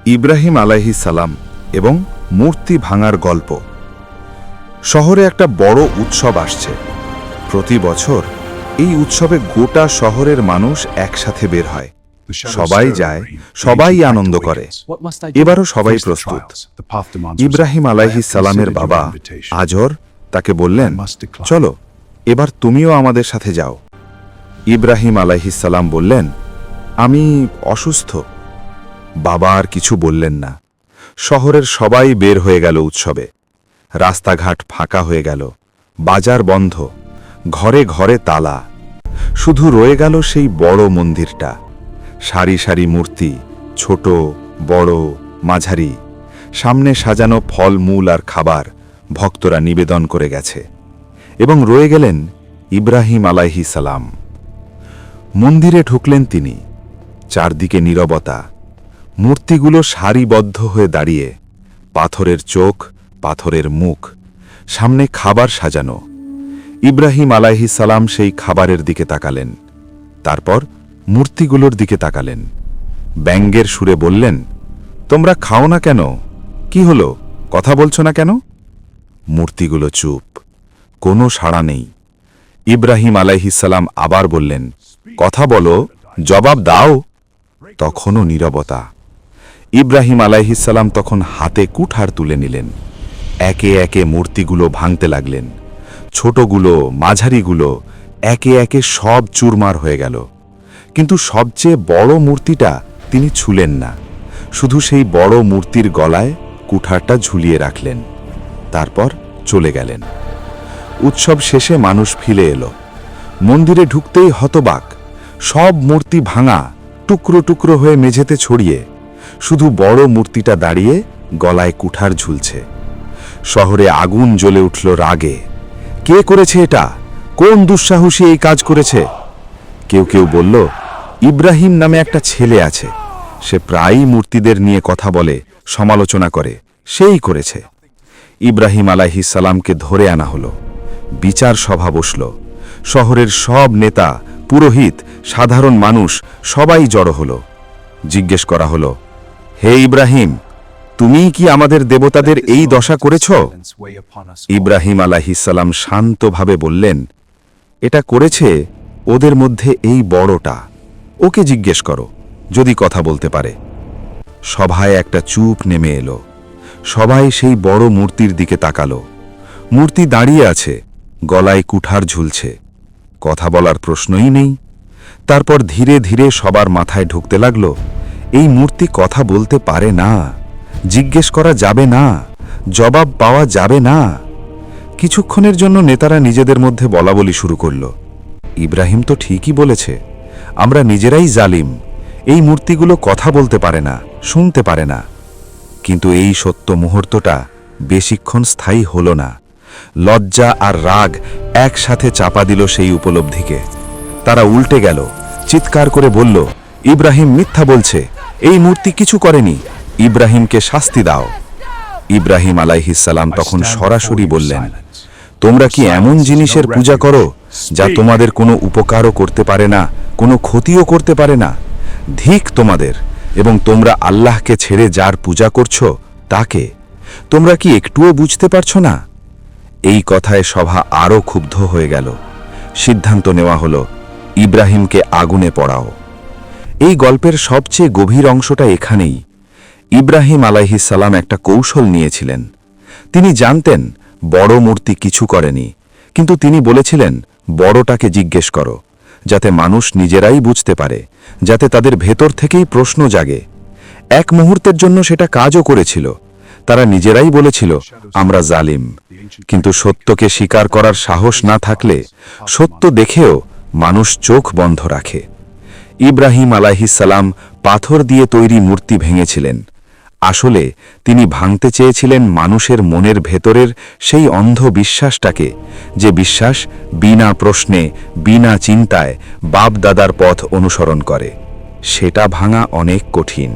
ইব্রাহিম আলাইহিস সালাম এবং মূর্তি ভাঙার গল্প। শহরে একটা বড় উৎসব আসছে। প্রতি বছর এই উৎসবে গোটা শহরের মানুষ একসাথে বের হয়। সবাই যায়, সবাই আনন্দ করে। এবারও সবাই প্রস্তুত। ইব্রাহিম আলাইহিস সালামের বাবা আজর তাকে বললেন, চলো এবার তুমিও আমাদের সাথে যাও। ইব্রাহিম আলাইহিস সালাম বললেন, আমি অসুস্থ। বাবা আর কিছু বললেন না। শহরের সবাই বের হয়ে গেল উৎসবে। রাস্তাঘাট ফাঁকা হয়ে গেল, বাজার বন্ধ, ঘরে ঘরে তালা। শুধু রয়ে গেল সেই বড় মন্দিরটা। সারি সারি মূর্তি, ছোট বড় মাঝারি, সামনে সাজানো ফলমূল আর খাবার ভক্তরা নিবেদন করে গেছে। এবং রয়ে গেলেন ইব্রাহিম আলাইহিস সালাম। মন্দিরে ঢুকলেন তিনি। চারদিকে নীরবতা। মূর্তিগুলো সারিবদ্ধ হয়ে দাঁড়িয়ে, পাথরের চোখ, পাথরের মুখ, সামনে খাবার সাজানো। ইব্রাহিম আলাইহিস সালাম সেই খাবারের দিকে তাকালেন, তারপর মূর্তিগুলোর দিকে তাকালেন। ব্যঙ্গের সুরে বললেন, তোমরা খাও না কেন? কি হলো, কথা বলছো না কেন? মূর্তিগুলো চুপ, কোনো সাড়া নেই। ইব্রাহিম আলাইহিস সালাম আবার বললেন, কথা বলো, জবাব দাও। তখনও নীরবতা। ইব্রাহিম আলাইহিস সালাম তখন হাতে কুঠার তুলে নিলেন। একে একে মূর্তিগুলো ভাঙতে লাগলেন। ছোটগুলো, মাঝারিগুলো, একে একে সব চুরমার হয়ে গেল। কিন্তু সবচেয়ে বড় মূর্তিটা তিনি ছুলেন না। শুধু সেই বড় মূর্তির গলায় কুঠারটা ঝুলিয়ে রাখলেন। তারপর চলে গেলেন। উৎসব শেষে মানুষ ফিরে এলো। মন্দিরে ঢুকতেই হতবাক। সব মূর্তি ভাঙা, টুকরো টুকরো হয়ে মেঝেতে ছড়িয়ে। শুধু বড় মূর্তিটা দাঁড়িয়ে, গলায় কুঠার ঝুলছে। শহরে আগুন জ্বলে উঠল রাগে। কে করেছে এটা? কোন দুঃসাহসী এই কাজ করেছে? কেউ কেউ বলল, ইব্রাহিম নামে একটা ছেলে আছে, সে প্রায়ই মূর্তিদের নিয়ে কথা বলে, সমালোচনা করে, সেই করেছে। ইব্রাহিম আলাইহিস সালামকে ধরে আনা হলো। বিচার সভা বসল। শহরের সব নেতা, পুরোহিত, সাধারণ মানুষ সবাই জড়ো হলো। জিজ্ঞেস করা হলো, হে ইব্রাহিম, তুমি কি আমাদের দেবতাদের এই দশা করেছ? ইব্রাহিম আলাইহিস সালাম শান্তভাবে বললেন, এটা করেছে ওদের মধ্যে এই বড়টা। ওকে জিজ্ঞেস করো, যদি কথা বলতে পারে। সভায় একটা চুপ নেমে এলো। সবাই সেই বড় মূর্তির দিকে তাকালো। মূর্তি দাঁড়িয়ে আছে, গলায় কুঠার ঝুলছে। কথা বলার প্রশ্নই নেই। তারপর ধীরে ধীরে সবার মাথায় ঢুকতে লাগলো, এই মূর্তি কথা বলতে পারে না, জিজ্ঞেস করা যাবে না, জবাব পাওয়া যাবে না। কিছুক্ষণের জন্য নেতারা নিজেদের মধ্যে বলাবলি শুরু করল, ইব্রাহিম তো ঠিকই বলেছে, আমরা নিজেরাই জালিম। এই মূর্তিগুলো কথা বলতে পারে না, শুনতে পারে না। কিন্তু এই সত্য মুহূর্তটা বেশিক্ষণ স্থায়ী হল না। লজ্জা আর রাগ একসাথে চাপা দিল সেই উপলব্ধিকে। তারা উল্টে গেল, চিৎকার করে বলল, ইব্রাহিম মিথ্যা বলছে, এই মূর্তি কিছু করেনি, ইব্রাহিমকে শাস্তি দাও। ইব্রাহিম আলাইহিস সালাম তখন সরাসরি বললেন, তোমরা কি এমন জিনিসের পূজা করো যা তোমাদের কোনো উপকারও করতে পারে না, কোনো ক্ষতিও করতে পারে না? ধিক তোমাদের, এবং তোমরা আল্লাহকে ছেড়ে যার পূজা করছো তাকে। তোমরা কি একটুও বুঝতে পারছো না? এই কথায় সভা আরও ক্ষুব্ধ হয়ে গেল। সিদ্ধান্ত নেওয়া হলো, ইব্রাহিমকে আগুনে পোড়াও। এই গল্পের সবচেয়ে গভীর অংশটা এখানেই। ইব্রাহিম আলাইহিস সালাম একটা কৌশল নিয়েছিলেন। তিনি জানতেন বড় মূর্তি কিছু করেনি, কিন্তু তিনি বলেছিলেন, বড়টাকে জিজ্ঞেস করো, যাতে মানুষ নিজেরাই বুঝতে পারে, যাতে তাদের ভেতর থেকেই প্রশ্ন জাগে। এক মুহূর্তের জন্য সেটা কাজও করেছিল। তারা নিজেরাই বলেছিল, আমরা জালিম। কিন্তু সত্যকে স্বীকার করার সাহস না থাকলে, সত্য দেখেও মানুষ চোখ বন্ধ রাখে। ইব্রাহিম আলাইহিস সালাম পাথর দিয়ে তৈরি মূর্তি ভেঙেছিলেন। আসলে তিনি ভাঙতে চেয়েছিলেন মানুষের মনের ভেতরের সেই অন্ধ বিশ্বাসটাকে, যে বিশ্বাস বিনা প্রশ্নে, বিনা চিন্তায় বাপ দাদার পথ অনুসরণ করে। সেটা ভাঙা অনেক কঠিন।